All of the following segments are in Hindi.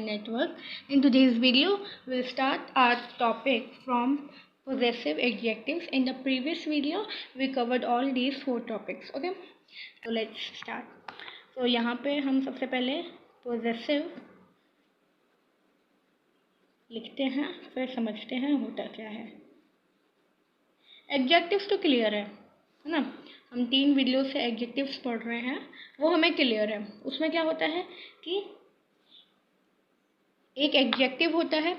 network. In today's video, we'll start our topic from possessive adjectives. In the previous video, we covered all these 4 topics. Okay, so let's start. So यहाँ पे हम सबसे पहले possessive लिखते हैं, फिर समझते हैं होता क्या है. एडजेक्टिव्स तो क्लियर है ना. हम 3 वीडियो से एडजेक्टिव्स पढ़ रहे हैं, वो हमें क्लियर है. उसमें क्या होता है कि एक एडजेक्टिव होता है.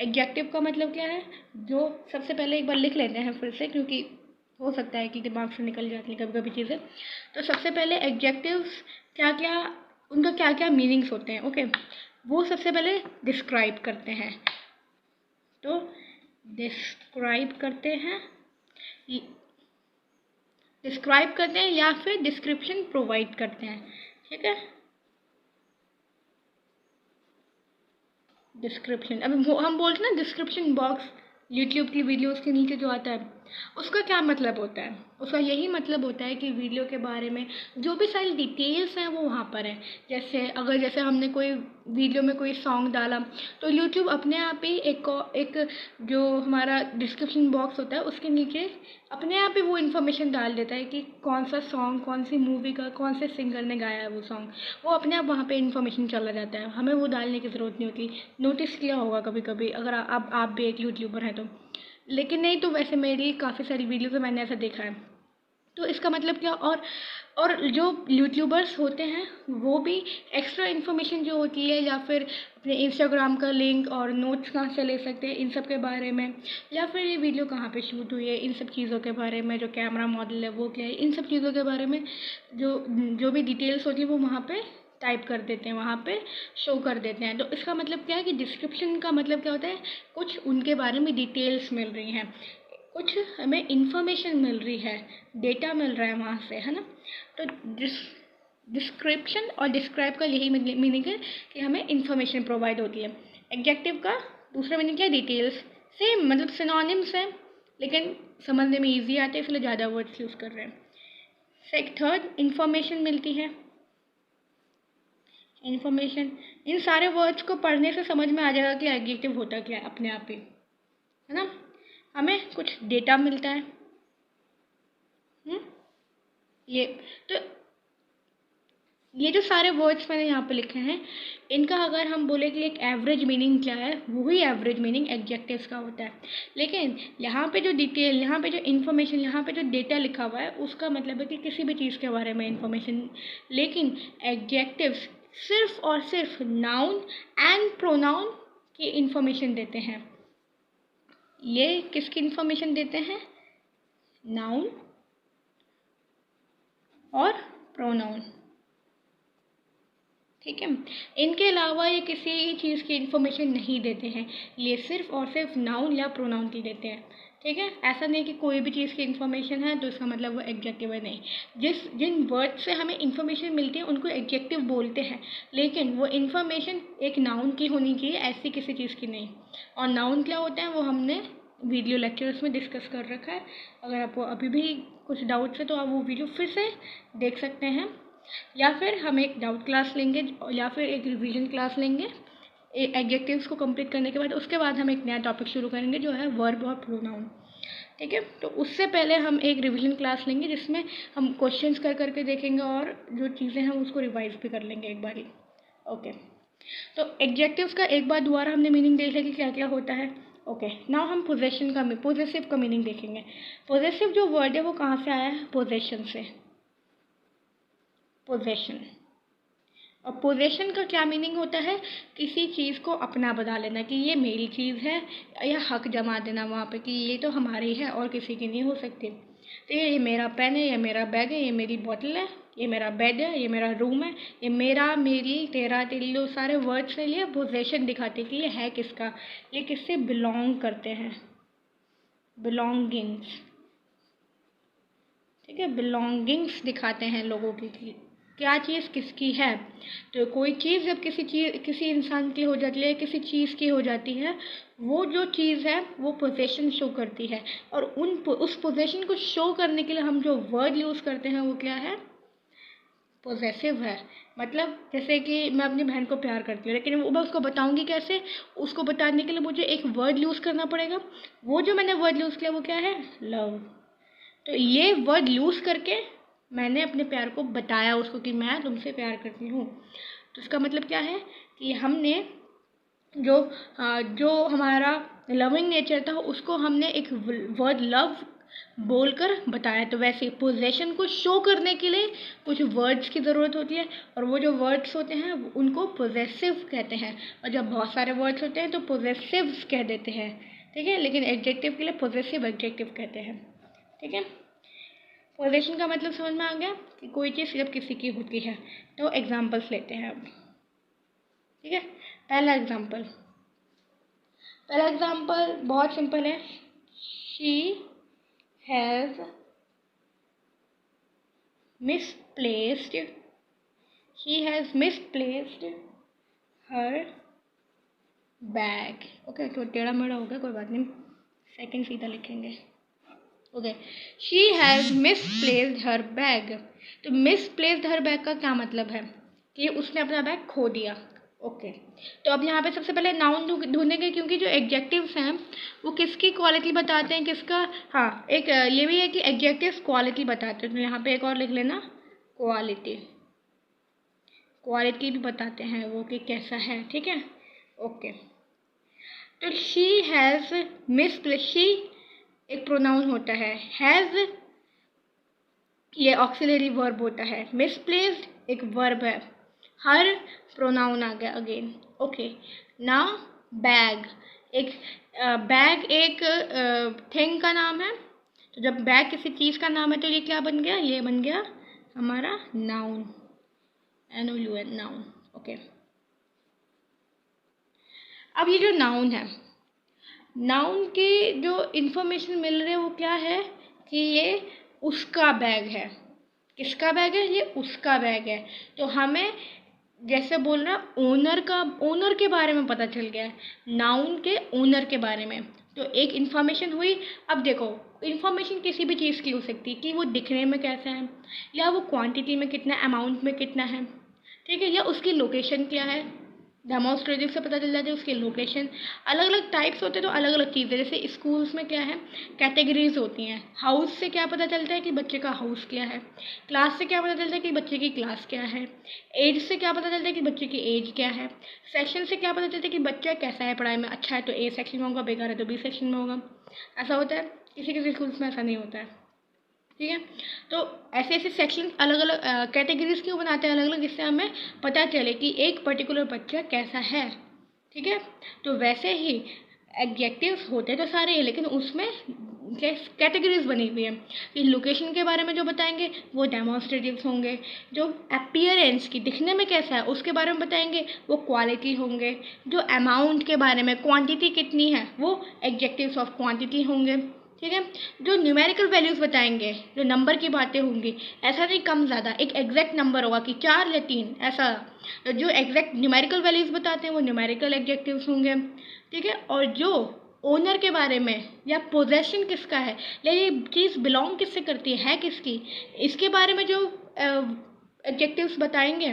एडजेक्टिव का मतलब क्या है, जो सबसे पहले एक बार लिख लेते हैं फिर से, क्योंकि हो सकता है कि दिमाग से निकल जाती हैं कभी कभी चीज़ें. तो सबसे पहले एडजेक्टिव्स क्या क्या, उनका क्या क्या मीनिंग्स होते हैं. ओके, वो सबसे पहले डिस्क्राइब करते हैं. तो डिस्क्राइब करते हैं या फिर डिस्क्रिप्शन प्रोवाइड करते हैं. ठीक है, डिस्क्रिप्शन. अब हम बोलते हैं ना, डिस्क्रिप्शन बॉक्स यूट्यूब की वीडियोस के नीचे जो आता है, उसका क्या मतलब होता है. उसका यही मतलब होता है कि वीडियो के बारे में जो भी सारी डिटेल्स हैं वो वहाँ पर है. जैसे हमने कोई वीडियो में कोई सॉन्ग डाला, तो यूट्यूब अपने आप ही एक जो हमारा डिस्क्रिप्शन बॉक्स होता है उसके नीचे अपने आप ही वो इन्फॉर्मेशन डाल देता है कि कौन सा सॉन्ग, कौन सी मूवी का, कौन से सिंगर ने गाया है वो सॉन्ग. वो अपने आप वहाँ पे इन्फॉर्मेशन चला जाता है, हमें वो डालने की ज़रूरत नहीं होती. नोटिस किया होगा कभी कभी, अगर आप भी एक यूट्यूबर हैं तो. लेकिन नहीं तो वैसे मेरी काफ़ी सारी वीडियोज़ में मैंने ऐसा देखा है. तो इसका मतलब क्या, और जो यूट्यूबर्स होते हैं वो भी एक्स्ट्रा इन्फॉर्मेशन जो होती है, या फिर अपने इंस्टाग्राम का लिंक और नोट्स कहाँ से ले सकते हैं इन सब के बारे में, या फिर ये वीडियो कहाँ पे शूट हुई है, इन सब चीज़ों के बारे में, जो कैमरा मॉडल है वो क्या है, इन सब चीज़ों के बारे में जो भी डिटेल्स होती है वो वहाँ पे टाइप कर देते हैं, वहाँ पे शो कर देते हैं. तो इसका मतलब क्या है कि डिस्क्रिप्शन का मतलब क्या होता है, कुछ उनके बारे में डिटेल्स मिल रही हैं, कुछ हमें इंफॉर्मेशन मिल रही है, डेटा मिल रहा है वहाँ से, है ना. तो डिस्क्रिप्शन और डिस्क्राइब का यही मीनिंग है कि हमें इंफॉर्मेशन प्रोवाइड होती है. एडजेक्टिव का दूसरा मीनिंग क्या है, डिटेल्स. सेम मतलब सिनोनिम्स है, लेकिन समझने में ईजी आते हैं इसलिए ज़्यादा वर्ड्स यूज़ कर रहे हैं. थर्ड, इंफॉर्मेशन मिलती है. इंफॉर्मेशन, इन सारे वर्ड्स को पढ़ने से समझ में आ जाएगा कि एडजेक्टिव होता क्या है अपने आप ही, है ना. हमें कुछ डेटा मिलता है. ये तो ये जो सारे वर्ड्स मैंने यहाँ पे लिखे हैं, इनका अगर हम बोले कि एक एवरेज मीनिंग क्या है, वही एवरेज मीनिंग एडजेक्टिव्स का होता है. लेकिन यहाँ पे जो डिटेल, यहाँ पे जो इन्फॉर्मेशन, यहाँ पे जो डेटा लिखा हुआ है, उसका मतलब है कि किसी भी चीज़ के बारे में इन्फॉर्मेशन. लेकिन एडजेक्टिव्स सिर्फ और सिर्फ नाउन एंड प्रोनाउन की इन्फॉर्मेशन देते हैं. ये किसकी इन्फॉर्मेशन देते हैं, नाउन और प्रोनाउन. ठीक है, इनके अलावा ये किसी चीज़ की इन्फॉर्मेशन नहीं देते हैं. ये सिर्फ और सिर्फ नाउन या प्रोनाउन की देते हैं. ठीक है, ऐसा नहीं कि कोई भी चीज़ की इन्फॉर्मेशन है तो इसका मतलब वो एडजेक्टिव है, नहीं. जिन वर्ड से हमें इन्फॉर्मेशन मिलती है उनको एडजेक्टिव बोलते हैं, लेकिन वो इन्फॉर्मेशन एक नाउन की होनी चाहिए, ऐसी किसी चीज़ की नहीं. और नाउन क्या होता है वो हमने वीडियो लेक्चर्स में डिस्कस कर रखा है. अगर आपको अभी भी कुछ डाउट्स है तो आप वो वीडियो फिर से देख सकते हैं, या फिर हम एक डाउट क्लास लेंगे, या फिर एक रिवीजन क्लास लेंगे एडजेक्टिव्स को कंप्लीट करने के बाद. उसके बाद हम एक नया टॉपिक शुरू करेंगे जो है वर्ब और प्रोनाउन. ठीक है, तो उससे पहले हम एक रिवीजन क्लास लेंगे जिसमें हम क्वेश्चंस कर करके देखेंगे और जो चीज़ें हैं उसको रिवाइज भी कर लेंगे एक बारी. ओके, तो एडजेक्टिव्स का एक बार दोबारा हमने मीनिंग देख लिया कि क्या क्या होता है. ओके, नाउ हम पोजेसिव का मीनिंग देखेंगे. पोजेसिव जो वर्ड है वो कहाँ से आया है, पोजेशन से. पोजेशन, और पोजेशन का क्या मीनिंग होता है, किसी चीज़ को अपना बना लेना, कि ये मेरी चीज़ है, या हक जमा देना वहाँ पे कि ये तो हमारी है और किसी की नहीं हो सकती. तो ये मेरा पेन है, ये मेरा बैग है, ये मेरी बोतल है, ये मेरा बेड है, ये मेरा रूम है, ये मेरा, मेरी, तेरा, तेरी, लो सारे वर्ड्स से ये पोजेशन दिखाते कि ये है किसका, ये किससे बिलोंग करते हैं. बिलोंगिंग्स. ठीक है, बिलोंगिंग्स दिखाते हैं लोगों की क्या चीज़ किसकी है. तो कोई चीज़ जब किसी इंसान की हो जाती है, किसी चीज़ की हो जाती है, वो जो चीज़ है वो पोजेशन शो करती है. और उस पोजेशन को शो करने के लिए हम जो वर्ड यूज़ करते हैं वो क्या है, पॉजेसिव है। मतलब जैसे कि मैं अपनी बहन को प्यार करती हूँ, लेकिन वो मैं उसको बताऊँगी कैसे? उसको बताने के लिए मुझे एक वर्ड यूज़ करना पड़ेगा। वो जो मैंने वर्ड यूज़ किया वो क्या है? लव। तो ये वर्ड यूज़ करके मैंने अपने प्यार को बताया उसको कि मैं तुमसे प्यार करती हूँ। तो इसका मतलब क्या है कि हमने जो हमारा लविंग नेचर था उसको हमने एक वर्ड लव बोलकर बताया। तो वैसे पोजेशन को शो करने के लिए कुछ वर्ड्स की ज़रूरत होती है, और वो जो वर्ड्स होते हैं उनको पोजेसिव कहते हैं। और जब बहुत सारे वर्ड्स होते हैं तो पोजेसिव्स कह देते हैं, ठीक है। लेकिन एडजेक्टिव के लिए पोजेसिव एडजेक्टिव कहते हैं, ठीक है। पोजेशन का मतलब समझ में आ गया कि कोई चीज़ सिर्फ किसी की होती है। तो एग्जाम्पल्स लेते हैं अब, ठीक है। पहला एग्जाम्पल बहुत सिंपल है। She has misplaced her bag. Okay, तो टेढ़ा मेढ़ा हो गया, कोई बात नहीं, सेकंड सीधा लिखेंगे। Okay, she has misplaced her bag. तो मिसप्लेस्ड हर बैग का क्या मतलब है कि उसने अपना बैग खो दिया। ओके, तो अब यहाँ पे सबसे पहले नाउन ढूंढेंगे, क्योंकि जो एडजेक्टिव्स हैं वो किसकी क्वालिटी बताते हैं, किसका। हाँ, एक ये भी है कि एडजेक्टिव्स क्वालिटी बताते हैं। तो यहाँ पे एक और लिख लेना, क्वालिटी भी बताते हैं वो कि कैसा है, ठीक है। ओके, तो शी हैज़ मिसप्लेस्ड, शी एक प्रोनाउन होता है, हैज़ ये ऑक्सिलरी वर्ब होता है, मिसप्लेस्ड एक वर्ब है, हर प्रोनाउन आ गया अगेन। ओके, नाउ बैग एक थिंग का नाम है। तो जब बैग किसी चीज़ का नाम है तो ये क्या बन गया? ये बन गया हमारा नाउन, NOUN, नाउन। ओके, अब ये जो नाउन है, नाउन की जो इंफॉर्मेशन मिल रही है वो क्या है कि ये उसका बैग है। किसका बैग है? ये उसका बैग है। तो हमें जैसे बोल रहा ओनर के बारे में पता चल गया है, नाउन के ओनर के बारे में। तो एक इन्फॉर्मेशन हुई। अब देखो, इन्फॉर्मेशन किसी भी चीज़ की हो सकती है कि वो दिखने में कैसा है, या वो क्वांटिटी में कितना, अमाउंट में कितना है, ठीक है, या उसकी लोकेशन क्या है। डेमोस्ट्रेटिव से पता चल जाता है उसकी लोकेशन। अलग अलग टाइप्स होते हैं तो अलग अलग चीज़ें, जैसे स्कूल्स में क्या है, कैटेगरीज होती हैं। हाउस से क्या पता चलता है कि बच्चे का हाउस क्या है, क्लास से क्या पता चलता है कि बच्चे की क्लास क्या है, एज से क्या पता चलता है कि बच्चे की एज क्या है, सेक्शन से क्या पता चलता है कि बच्चा कैसा है पढ़ाई में, अच्छा है तो A सेक्शन में होगा, बेकार है तो B सेक्शन में होगा। ऐसा होता है, किसी किसी स्कूल्स में ऐसा नहीं होता है, ठीक है। तो ऐसे ऐसे सेक्शन अलग अलग कैटेगरीज क्यों बनाते हैं अलग अलग, जिससे हमें पता चले कि एक पर्टिकुलर बच्चा कैसा है, ठीक है। तो वैसे ही एडजेक्टिव्स होते तो सारे ही, लेकिन उसमें कैटेगरीज बनी हुई है कि लोकेशन के बारे में जो बताएंगे वो डेमोन्स्ट्रेटिव्स होंगे, जो अपीयरेंस की दिखने में कैसा है उसके बारे में बताएंगे वो क्वालिटी होंगे, जो अमाउंट के बारे में क्वांटिटी कितनी है वो एडजेक्टिव्स ऑफ क्वांटिटी होंगे, ठीक है। जो न्यूमेरिकल वैल्यूज़ बताएंगे, जो नंबर की बातें होंगी, ऐसा नहीं कम ज़्यादा, एक एग्जैक्ट नंबर होगा कि 4 या 3 ऐसा। तो जो एग्जैक्ट न्यूमेरिकल वैल्यूज़ बताते हैं वो न्यूमेरिकल एडजेक्टिव्स होंगे, ठीक है। और जो ओनर के बारे में या पोजेशन किसका है या ये चीज़ बिलोंग किससे करती है किसकी, इसके बारे में जो एडजेक्टिव्स बताएंगे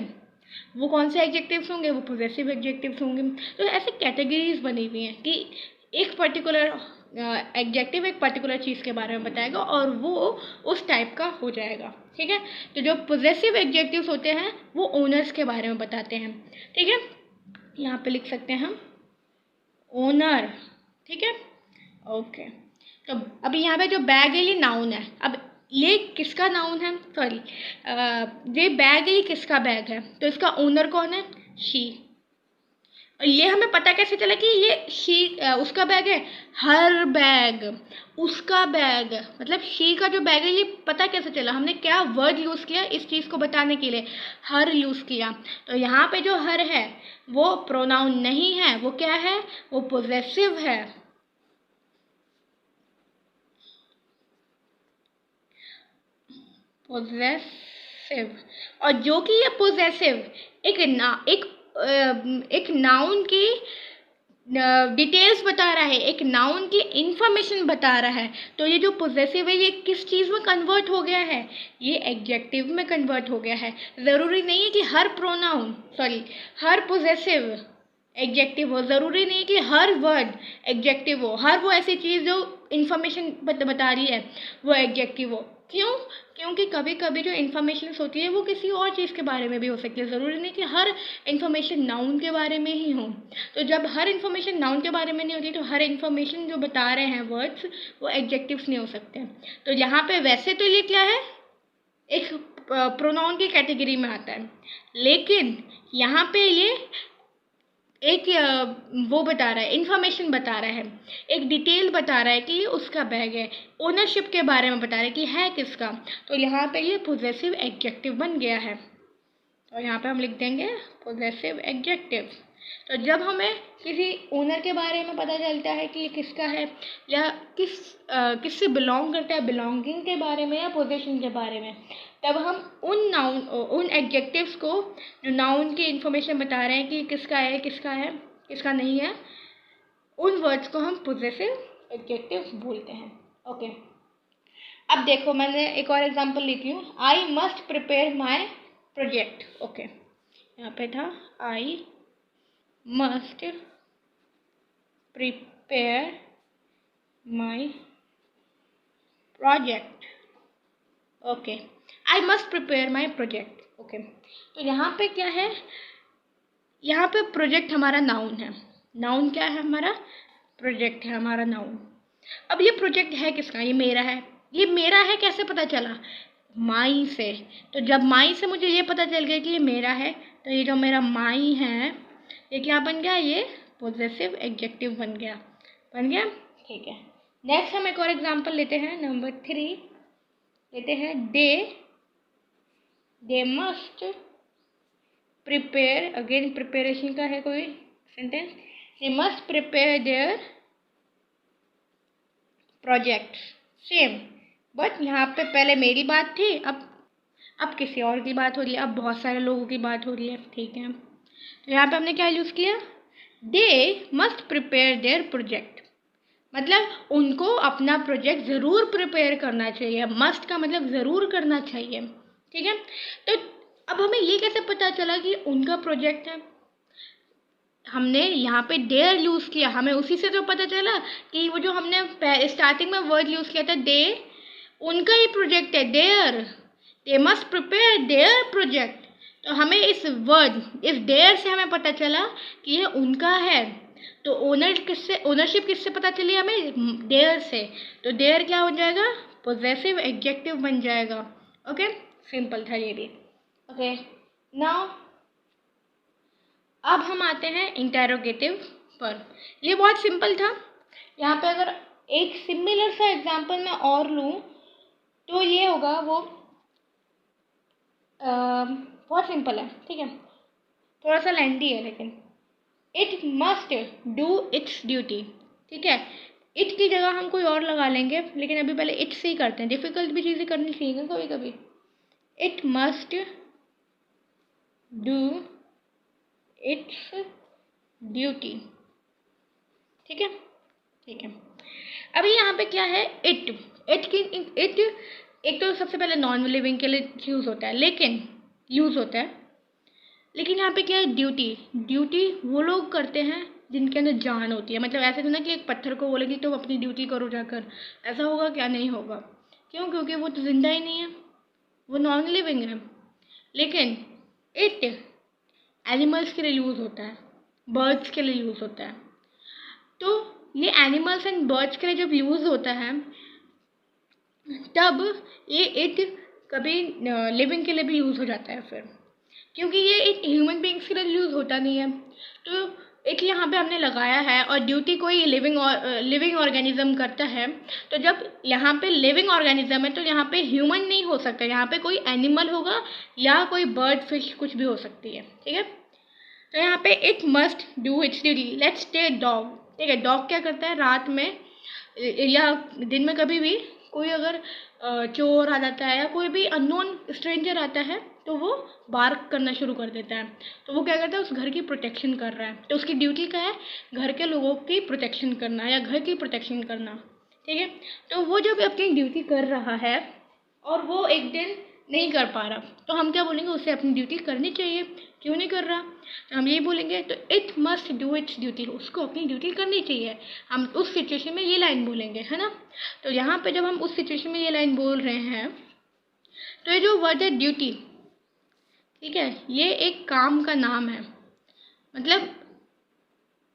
वो कौन से एडजेक्टिव्स होंगे, वो पॉजिटिव एडजेक्टिव्स होंगे। तो ऐसे कैटेगरीज बनी हुई हैं कि एक पर्टिकुलर एडजेक्टिव एक पर्टिकुलर चीज़ के बारे में बताएगा और वो उस टाइप का हो जाएगा, ठीक है। तो जो पॉजिटिव एडजेक्टिव्स होते हैं वो ओनर्स के बारे में बताते हैं, ठीक है। यहाँ पे लिख सकते हैं हम ओनर, ठीक है। ओके, तो अभी यहाँ पे जो बैग है ये नाउन है। अब ये किसका नाउन है, सॉरी, ये बैग है, ये किसका बैग है, तो इसका ओनर कौन है, शी। और ये हमें पता कैसे चला कि ये शी उसका बैग है, हर बैग उसका बैग, मतलब शी का जो बैग है ये पता कैसे चला, हमने क्या वर्ड यूज़ किया इस चीज़ को बताने के लिए, हर यूज़ किया। तो यहाँ पे जो हर है वो प्रोनाउन नहीं है, वो क्या है, वो पोजेसिव है, पोजेसिव। और जो कि ये पोजेसिव एक नाउन की डिटेल्स बता रहा है, एक नाउन की इंफॉर्मेशन बता रहा है। तो ये जो पोजेसिव है ये किस चीज़ में कन्वर्ट हो गया है, ये एडजेक्टिव में कन्वर्ट हो गया है। ज़रूरी नहीं है कि हर पोजेसिव एडजेक्टिव हो, ज़रूरी नहीं है कि हर वर्ड एडजेक्टिव हो, हर वो ऐसी चीज़ जो इंफॉर्मेशन बता रही है वो एडजेक्टिव हो। क्यों? क्योंकि कभी कभी जो इन्फॉर्मेशन होती है वो किसी और चीज़ के बारे में भी हो सकती है, ज़रूरी नहीं कि हर इन्फॉर्मेशन नाउन के बारे में ही हो। तो जब हर इन्फॉर्मेशन नाउन के बारे में नहीं होती तो हर इन्फॉर्मेशन जो बता रहे हैं वर्ड्स वो एडजेक्टिव्स नहीं हो सकते। तो यहाँ पे वैसे तो ये क्या है, एक प्रोनाउन की कैटेगरी में आता है, लेकिन यहाँ पे ये एक वो बता रहा है, इन्फॉर्मेशन बता रहा है, एक डिटेल बता रहा है कि ये उसका बैग है, ओनरशिप के बारे में बता रहा है कि है किसका। तो यहाँ पे ये पोजेसिव एडजेक्टिव बन गया है। तो यहाँ पे हम लिख देंगे पोजेसिव एडजेक्टिव। तो जब हमें किसी ओनर के बारे में पता चलता है कि ये किसका है या किससे बिलोंग करता है, बिलोंगिंग के बारे में या पोजीशन के बारे में, तब हम उन एडजेक्टिव्स को जो नाउन की इंफॉर्मेशन बता रहे हैं कि किसका है किसका नहीं है, उन वर्ड्स को हम पोजेसिव एडजेक्टिव्स बोलते हैं। ओके, अब देखो मैंने एक और एग्जांपल लेती हूँ। I must prepare my project. Okay, यहाँ पे था आई must prepare my project. Okay, I must prepare my project. Okay, तो यहाँ पे क्या है, यहाँ पे प्रोजेक्ट हमारा नाउन है। नाउन क्या है हमारा, प्रोजेक्ट है हमारा नाउन। अब ये प्रोजेक्ट है किसका, ये मेरा है। ये मेरा है कैसे पता चला, माई से। तो जब माई से मुझे ये पता चल गया कि ये मेरा है, तो ये जो मेरा माई है ये क्या बन गया, ये पोजेसिव एडजेक्टिव बन गया। ठीक है, नेक्स्ट हम एक और एग्जांपल लेते हैं, नंबर 3 लेते हैं। They must prepare, again preparation का है कोई sentence. They must prepare their project. Same, but यहाँ पे पहले मेरी बात थी, अब किसी और की बात हो रही है, अब बहुत सारे लोगों की बात हो रही है। ठीक है, तो यहाँ पे हमने क्या यूज़ किया, they must prepare their project, मतलब उनको अपना प्रोजेक्ट ज़रूर प्रिपेयर करना चाहिए। मस्ट का मतलब ज़रूर करना चाहिए। ठीक है, तो अब हमें ये कैसे पता चला कि उनका प्रोजेक्ट है, हमने यहाँ पे देयर यूज़ किया, हमें उसी से तो पता चला कि वो जो हमने स्टार्टिंग में वर्ड यूज़ किया था दे, उनका ही प्रोजेक्ट है, they must prepare their project. तो हमें इस देयर से हमें पता चला कि ये उनका है। तो ओनरशिप किससे पता चली हमें, देयर से। तो देयर क्या हो जाएगा, पोजेसिव एडजेक्टिव बन जाएगा। ओके, सिंपल था ये भी। ओके, नाउ अब हम आते हैं इंटेरोगेटिव पर। ये बहुत सिंपल था। यहाँ पे अगर एक सिमिलर सा एग्जांपल मैं और लूँ तो ये होगा, वो बहुत सिंपल है। ठीक है, थोड़ा सा लेंथी है लेकिन। It must do its duty. ठीक है, इट की जगह हम कोई और लगा लेंगे, लेकिन अभी पहले इट से ही करते हैं, डिफ़िकल्ट भी चीज़ें करनी चाहिए कभी कभी। It must do its duty. ठीक है, अभी यहाँ पे क्या है, इट एक तो सबसे पहले नॉन लिविंग के लिए यूज़ होता है, लेकिन यहाँ पे क्या है, ड्यूटी वो लोग करते हैं जिनके अंदर जान होती है। मतलब ऐसे तो ना कि एक पत्थर को बोलेगी तो अपनी ड्यूटी करो जाकर, ऐसा होगा क्या, नहीं होगा। क्यों? क्योंकि वो तो जिंदा ही नहीं है, वो नॉन लिविंग है। लेकिन इट एनिमल्स के लिए यूज़ होता है, बर्ड्स के लिए यूज़ होता है। तो ये एनिमल्स एंड बर्ड्स के लिए जब यूज़ होता है तब ये इट कभी लिविंग के लिए भी यूज़ हो जाता है फिर, क्योंकि ये एक ह्यूमन बींग्स के लिए यूज़ होता नहीं है। तो एक यहाँ पे हमने लगाया है, और ड्यूटी कोई लिविंग ऑर्गेनिज्म करता है। तो जब यहाँ पे लिविंग ऑर्गेनिज्म है तो यहाँ पे ह्यूमन नहीं हो सकता, यहाँ पे कोई एनिमल होगा या कोई बर्ड, फिश कुछ भी हो सकती है। ठीक है, तो यहाँ पे it must do its duty. Let's take dog. ठीक है, डॉग क्या करता है, रात में या दिन में कभी भी कोई अगर चोर आ जाता है या कोई भी अननोन स्ट्रेंजर आता है तो वो बार्क करना शुरू कर देता है। तो वो क्या करता है, उस घर की प्रोटेक्शन कर रहा है। तो उसकी ड्यूटी क्या है, घर के लोगों की प्रोटेक्शन करना या घर की प्रोटेक्शन करना, ठीक है। तो वो जब अपनी ड्यूटी कर रहा है और वो एक दिन नहीं कर पा रहा, तो हम क्या बोलेंगे, उसे अपनी ड्यूटी करनी चाहिए। क्यों नहीं कर रहा, तो हम ये बोलेंगे, तो it must do its duty, उसको अपनी ड्यूटी करनी चाहिए। हम उस सिचुएशन में ये लाइन बोलेंगे, है ना। तो यहाँ पे जब हम उस सिचुएशन में ये लाइन बोल रहे हैं, तो ये जो वर्ड है ड्यूटी, ठीक है, ये एक काम का नाम है, मतलब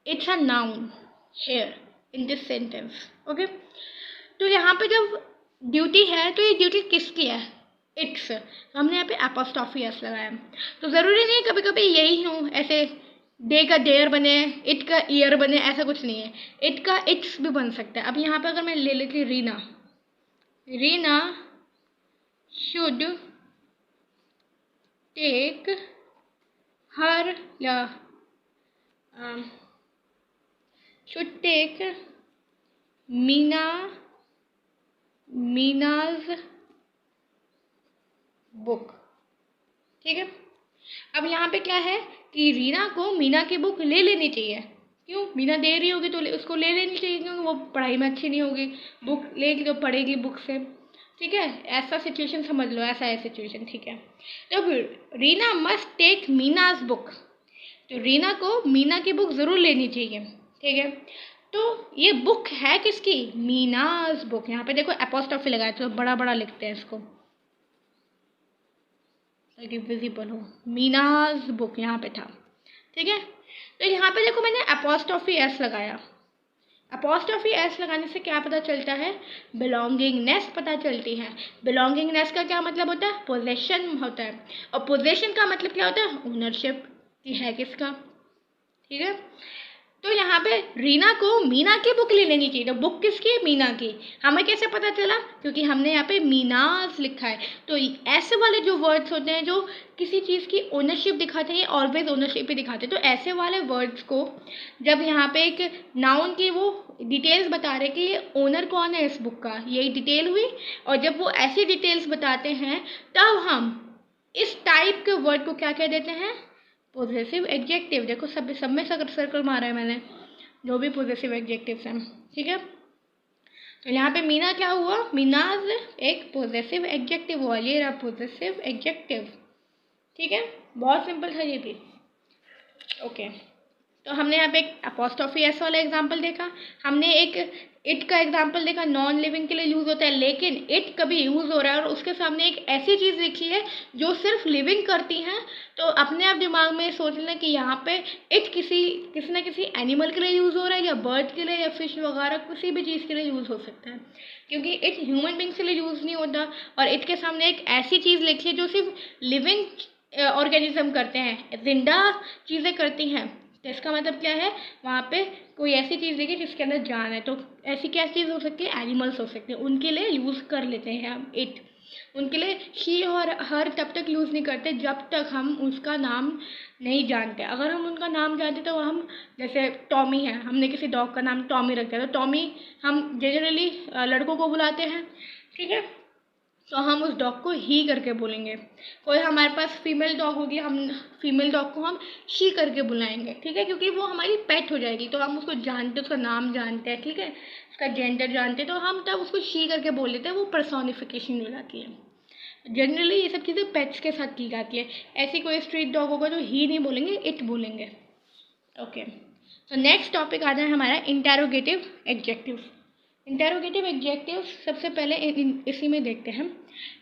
it's a noun here in this sentence, okay. तो यहाँ पे जब ड्यूटी है, तो ये ड्यूटी किसकी है, इट्स। हमने यहाँ पे एपोस्ट्रोफी एस लगाया। तो ज़रूरी नहीं कभी कभी यही हो, ऐसे डे का डेयर बने, इट का ईयर बने, ऐसा कुछ नहीं है। इट का इट्स भी बन सकता है। अब यहाँ पे अगर मैं ले लेती Reena, Reena should take her should take Meena's book, ठीक है। अब यहाँ पे क्या है कि रीना को मीना की बुक ले लेनी चाहिए। क्यों, मीना दे रही होगी तो उसको ले लेनी चाहिए, क्योंकि वो पढ़ाई में अच्छी नहीं होगी, बुक लेगी तो पढ़ेगी बुक से, ठीक है। ऐसा सिचुएशन समझ लो, ऐसा है सिचुएशन, ठीक है। तो Reena must take Meena's book, तो रीना को मीना की बुक ज़रूर लेनी चाहिए, ठीक है। तो ये बुक है किसकी, मीनाज बुक। यहाँ पे देखो एपोस्ट्रोफी लगाया, तो बड़ा बड़ा लिखते हैं इसको ताकि विजिबल हो, मीनाज बुक यहाँ पे था, ठीक है। तो यहाँ पे देखो मैंने एपोस्ट्रोफी एस लगाया। एपोस्ट्रोफी एस लगाने से क्या पता चलता है, बिलोंगिंगनेस पता चलती है। बिलोंगिंगनेस का क्या मतलब होता है, पोजेशन होता है। और पोजेशन का मतलब क्या होता है, ओनरशिप की है किसका, ठीक है। तो यहाँ पे रीना को मीना की बुक ले लेनी चाहिए। तो बुक किसकी है, मीना की। हमें कैसे पता चला, क्योंकि हमने यहाँ पे मीनाज लिखा है। तो ऐसे वाले जो वर्ड्स होते हैं जो किसी चीज़ की ओनरशिप दिखाते हैं, ऑलवेज ओनरशिप ही दिखाते हैं। तो ऐसे वाले वर्ड्स को जब यहाँ पे एक नाउन की वो डिटेल्स बता रहे कि ये ओनर कौन है इस बुक का, यही डिटेल हुई। और जब वो ऐसी डिटेल्स बताते हैं, तब हम इस टाइप के वर्ड को क्या कह देते हैं, पोजेसिव एडजेक्टिव। देखो सब में सर्कल मारा है मैंने, जो भी पोजेसिव एडजेक्टिव्स हैं, ठीक है। तो यहाँ पे मीना क्या हुआ, मीनाज एक पोजेसिव एडजेक्टिव हुआ, ये रहा पोजेसिव एडजेक्टिव, ठीक है। बहुत सिंपल था ये भी, ओके। तो हमने यहाँ पे एक अपोस्ट्रोफी एस वाला एग्जाम्पल देखा, हमने एक इट का एग्जाम्पल देखा, नॉन लिविंग के लिए यूज़ होता है, लेकिन इट कभी यूज़ हो रहा है और उसके सामने एक ऐसी चीज़ लिखी है जो सिर्फ लिविंग करती हैं। तो अपने आप दिमाग में सोच लेना कि यहाँ पे इट किसी ना किसी एनिमल के लिए यूज़ हो रहा है, या बर्ड के लिए, या फिश वगैरह किसी भी चीज़ के लिए यूज़ हो सकता है, क्योंकि इट ह्यूमन बींग्स के लिए यूज़ नहीं होता। और इट के सामने एक ऐसी चीज़ लिखी है जो सिर्फ लिविंग ऑर्गेनिज्म करते हैं, जिंदा चीज़ें करती हैं। तो इसका मतलब क्या है, वहाँ पे कोई ऐसी चीज़ देखिए जिसके अंदर जान है। तो ऐसी क्या चीज़ हो सकती है, एनिमल्स हो सकते हैं, उनके लिए यूज़ कर लेते हैं हम इट। उनके लिए शी और हर तब तक यूज़ नहीं करते जब तक हम उसका नाम नहीं जानते। अगर हम उनका नाम जानते तो हम, जैसे टॉमी है, हमने किसी डॉग का नाम टॉमी रख दिया, तो टॉमी हम जनरली लड़कों को बुलाते हैं, ठीक है। तो हम उस डॉग को ही करके बोलेंगे। कोई हमारे पास फीमेल डॉग होगी, हम फीमेल डॉग को हम शी करके बुलाएंगे, ठीक है, क्योंकि वो हमारी पेट हो जाएगी। तो हम उसको जानते, उसका नाम जानते हैं, ठीक है, उसका जेंडर जानते हैं, तो हम तब उसको शी करके बोल देते हैं, वो पर्सोनिफिकेशन हो जाती है। जनरली ये सब चीज़ें पेट्स के साथ की जाती है। ऐसी कोई स्ट्रीट डॉग होगा तो ही नहीं बोलेंगे, इट बोलेंगे, ओके। तो नेक्स्ट टॉपिक आ जाए हमारा इंटेरोगेटिव एडजेक्टिव्स। इंटेरोगेटिव एडजेक्टिव्स सबसे पहले इसी में देखते हैं।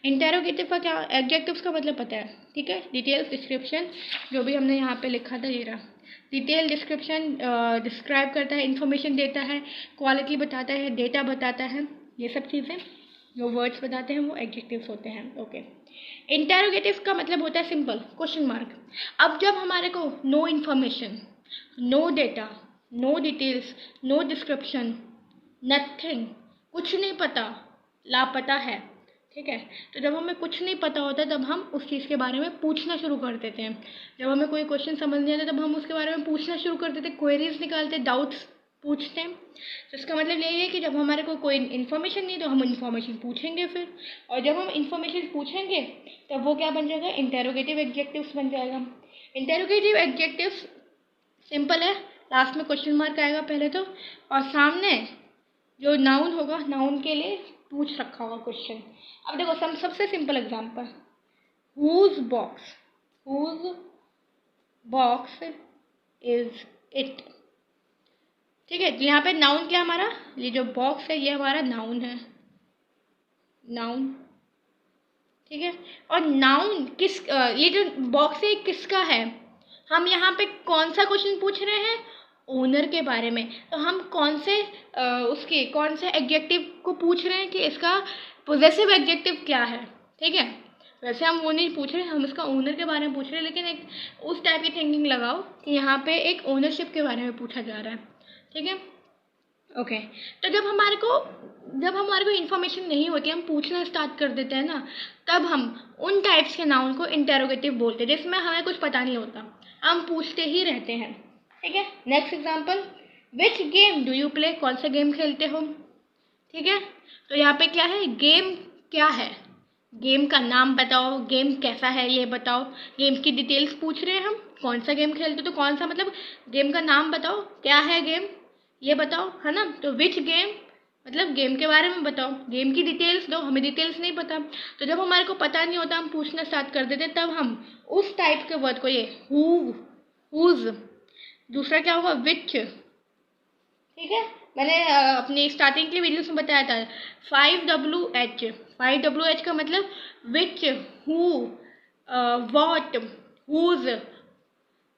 इंटेरोगेटिव का क्या, एडजेक्टिव्स का मतलब पता है, ठीक है। डिटेल्स, डिस्क्रिप्शन, जो भी हमने यहाँ पे लिखा था ये रहा। डिटेल, डिस्क्रिप्शन, डिस्क्राइब करता है, इन्फॉर्मेशन देता है, क्वालिटी बताता है, डेटा बताता है, ये सब चीज़ें जो वर्ड्स बताते हैं वो एडजेक्टिव्स होते हैं, ओके। इंटेरोगेटिव का मतलब होता है सिंपल, क्वेश्चन मार्क। अब जब हमारे को no information, no data, no details, no description, nothing, कुछ नहीं पता, लापता है, ठीक है। तो जब हमें कुछ नहीं पता होता तब हम उस चीज़ के बारे में पूछना शुरू कर देते हैं। जब हमें कोई क्वेश्चन समझ नहीं आता तब हम उसके बारे में पूछना शुरू कर देते, क्वेरीज निकालते, डाउट्स पूछते हैं। तो इसका मतलब यही है कि जब हमारे को कोई इन्फॉर्मेशन नहीं है तो हम इन्फॉर्मेशन पूछेंगे फिर, और जब हम इन्फॉर्मेशन पूछेंगे तब वो क्या बन जाएगा, इंटेरोगेटिव एडजेक्टिव्स बन जाएगा। इंटेरोगेटिव एडजेक्टिव्स सिंपल है, लास्ट में क्वेश्चन मार्क आएगा पहले तो, और सामने जो नाउन होगा, नाउन के लिए पूछ रखा होगा क्वेश्चन। अब देखो सबसे simple example, whose box is it. ठीक है, यहाँ पे नाउन क्या हमारा, ये जो बॉक्स है ये हमारा नाउन है, नाउन। ठीक है, और नाउन ये जो बॉक्स है किसका है, हम यहाँ पे कौन सा क्वेश्चन पूछ रहे हैं, ओनर के बारे में। तो हम कौन से एडजेक्टिव को पूछ रहे हैं कि इसका पोजेसिव एडजेक्टिव क्या है। ठीक है, वैसे हम वो नहीं पूछ रहे, हम इसका ओनर के बारे में पूछ रहे हैं, लेकिन एक उस टाइप की थिंकिंग लगाओ कि यहाँ पे एक ओनरशिप के बारे में पूछा जा रहा है। ठीक है, ओके। तो जब हमारे को इन्फॉर्मेशन नहीं होती, हम पूछना स्टार्ट कर देते हैं ना, तब हम उन टाइप्स के नाउन को इंटेरोगेटिव बोलते हैं, जिसमें हमें कुछ पता नहीं होता, हम पूछते ही रहते हैं। ठीक है, next example, which game do you play, कौन सा गेम खेलते हो। ठीक है, तो यहाँ पे क्या है, गेम क्या है, गेम का नाम बताओ, गेम कैसा है ये बताओ, गेम की डिटेल्स पूछ रहे हैं हम, कौन सा गेम खेलते हो, तो कौन सा मतलब गेम का नाम बताओ, क्या है गेम ये बताओ, है ना। तो विच गेम मतलब गेम के बारे में बताओ, गेम की डिटेल्स दो, हमें डिटेल्स नहीं पता। तो जब हमारे को पता नहीं होता, हम पूछना स्टार्ट कर देते, तब हम उस टाइप के वर्ड को, ये हुज, दूसरा क्या होगा, विच। ठीक है, मैंने अपनी स्टार्टिंग के वीडियोस में बताया था 5WH। 5WH का मतलब which, who, what, whose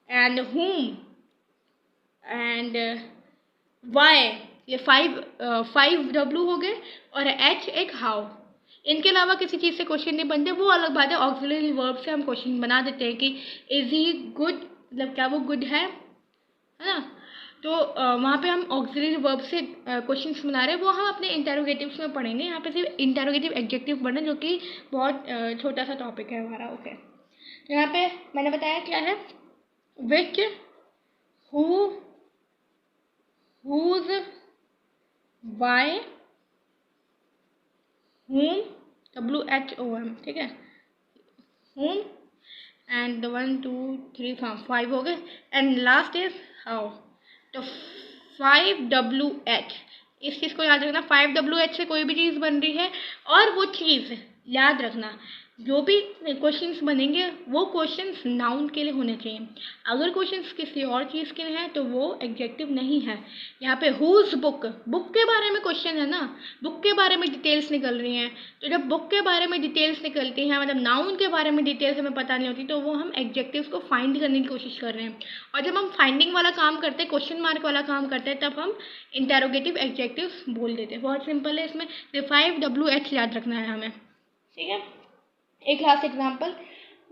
and whom and why. ये 5W हो गए, और H एक हाउ। इनके अलावा किसी चीज़ से क्वेश्चन नहीं बनते, वो अलग बात है। ऑक्सिलरी वर्ब से हम क्वेश्चन बना देते हैं कि इज ही गुड, मतलब क्या वो गुड है ना। तो वहाँ पे हम ऑक्सिलरी वर्ब से क्वेश्चंस बना रहे हैं, वो हम अपने इंटेरोगेटिव्स में पढ़ेंगे। यहाँ पे सिर्फ इंटेरोगेटिव एडजेक्टिव पढ़ना, जो कि बहुत छोटा सा टॉपिक है हमारा। ओके, तो यहाँ पे मैंने बताया क्या है, which, who, whose, why, whom, WHOM। ठीक है, whom एंड 1 2 3 5 हो गए, एंड लास्ट इज हाउ। तो 5WH, इस चीज़ को याद रखना, 5WH से कोई भी चीज़ बन रही है, और वो चीज़ याद रखना, जो भी क्वेश्चंस बनेंगे वो क्वेश्चंस नाउन के लिए होने चाहिए। अगर क्वेश्चंस किसी और चीज़ के लिए हैं तो वो एडजेक्टिव नहीं है। यहाँ पे हुज बुक, बुक के बारे में क्वेश्चन है ना, बुक के बारे में डिटेल्स निकल रही हैं। तो जब बुक के बारे में डिटेल्स निकलती हैं, मतलब नाउन के बारे में डिटेल्स हमें पता नहीं होती, तो वो हम एडजेक्टिव्स को फाइंड करने की कोशिश कर रहे हैं। और जब हम फाइंडिंग वाला काम करते हैं, क्वेश्चन मार्क वाला काम करते हैं, तब हम इंटेरोगेटिव एडजेक्टिव्स बोल देते हैं। बहुत सिंपल है, इसमें 5WH याद रखना है हमें। ठीक है, एक last example,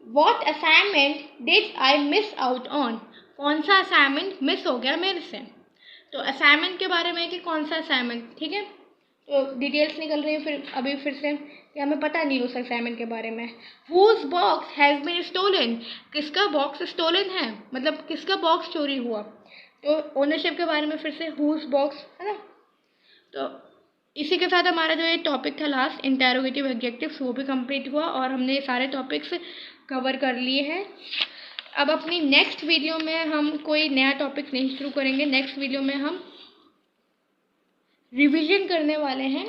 what assignment did I miss out on, कौन सा असाइनमेंट मिस हो गया मेरे से। तो असाइनमेंट के बारे में कि कौन सा असाइनमेंट। ठीक है, तो डिटेल्स निकल रही है फिर से कि हमें पता नहीं उस असाइनमेंट के बारे में। Whose box has been stolen, किसका बॉक्स स्टोलन है, मतलब किसका बॉक्स चोरी हुआ। तो ओनरशिप के बारे में फिर से हुज बॉक्स, है ना। तो इसी के साथ हमारा जो ये टॉपिक था लास्ट, इंटेरोगेटिव एडजेक्टिव्स, वो भी कंप्लीट हुआ, और हमने ये सारे टॉपिक्स कवर कर लिए हैं। अब अपनी नेक्स्ट वीडियो में हम कोई नया टॉपिक नहीं शुरू करेंगे। नेक्स्ट वीडियो में हम रिवीजन करने वाले हैं,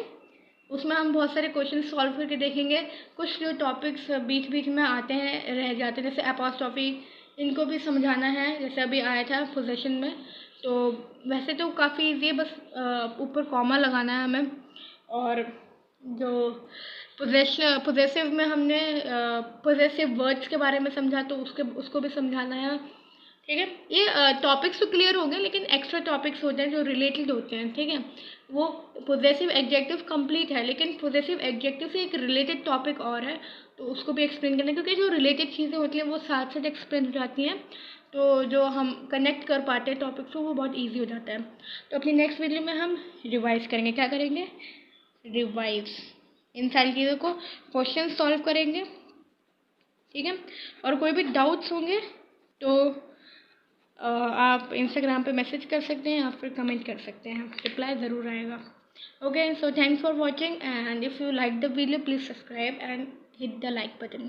उसमें हम बहुत सारे क्वेश्चन सॉल्व करके देखेंगे। कुछ जो टॉपिक्स बीच बीच में आते हैं, रह जाते हैं, जैसे एपॉस्ट्रोफी, इनको भी समझाना है, जैसे अभी आया था पोजेशन में। तो वैसे तो काफ़ी ईजी है, बस ऊपर कॉमा लगाना है हमें। और जो पोजेसिव में हमने पोजेसिव वर्ड्स के बारे में समझा, तो उसको भी समझाना है। ठीक है, ये टॉपिक्स तो क्लियर हो गए, लेकिन एक्स्ट्रा टॉपिक्स होते हैं जो रिलेटेड होते हैं। ठीक है, वो पोजेसिव एडजेक्टिव कंप्लीट है, लेकिन पोजेसिव एडजेक्टिव से एक रिलेटेड टॉपिक और है, तो उसको भी एक्सप्लेन करना है, क्योंकि जो रिलेटेड चीज़ें होती हैं वो साथ साथ एक्सप्लेन हो जाती हैं, तो जो हम कनेक्ट कर पाते हैं टॉपिक्स को, वो बहुत ईजी हो जाता है। तो अपनी नेक्स्ट वीडियो में हम रिवाइज करेंगे, क्या करेंगे, रिवाइज, इन सारी चीज़ों को क्वेश्चन सॉल्व करेंगे। ठीक है, और कोई भी डाउट्स होंगे तो आप इंस्टाग्राम पे मैसेज कर सकते हैं या फिर कमेंट कर सकते हैं, रिप्लाई ज़रूर आएगा। Okay, so thanks for watching, and if you like the video please subscribe and hit the like button.